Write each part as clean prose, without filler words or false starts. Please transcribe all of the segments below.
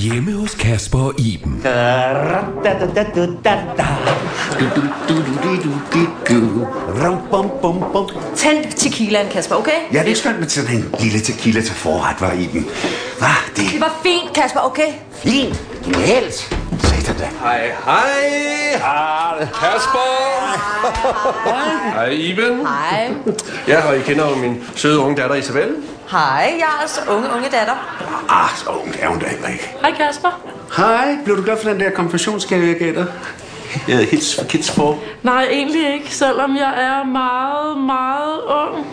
Hjemme hos Kasper og Iben. Tænd tequilaen, Kasper, okay? Ja, det er skønt med sådan en lille tequila til forret, var Iben. Hvad? Det var fint, Kasper, okay? Fint. Genialt. Satan da. Hej. Kasper. Hej, Iben. Hej. Ja, og I kender jo min søde unge datter Isabel. Hej, Jarls unge datter. Så ung er hun da heller ikke. Hej, Kasper. Hej, blev du glad for den der konfirmationsgave, jeg gav dig? Jeg havde hits for kids for. Nej, egentlig ikke, selvom jeg er meget, meget ung.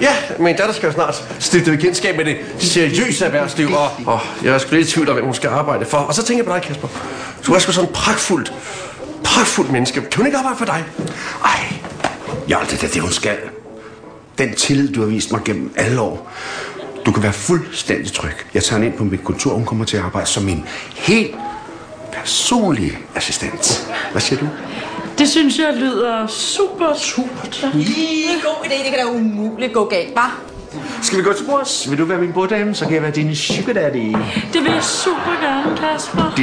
Ja, min datter skal jo snart stifte bekendtskab med det seriøse erhvervsliv, og jeg er sgu lidt i tvivl om, hvem hun skal arbejde for. Og så tænker jeg på dig, Kasper. Du er sgu sådan en pragtfuldt menneske. Kan hun ikke arbejde for dig? Ej, Hjalte, det er det, hun skal. Den tillid, du har vist mig gennem alle år. Du kan være fuldstændig tryg. Jeg tager hende ind på mit kontor, hun kommer til at arbejde som min helt personlige assistent. Hvad siger du? Det synes jeg lyder super. Lige god idé, det kan da umuligt gå galt, hva'? Skal vi gå til bords? Vil du være min borddame, så kan jeg være din sugar daddy. Det vil jeg super gerne, Kasper.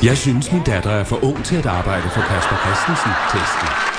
Jeg synes, min datter er for ung til at arbejde for Kasper Christensen. Testen.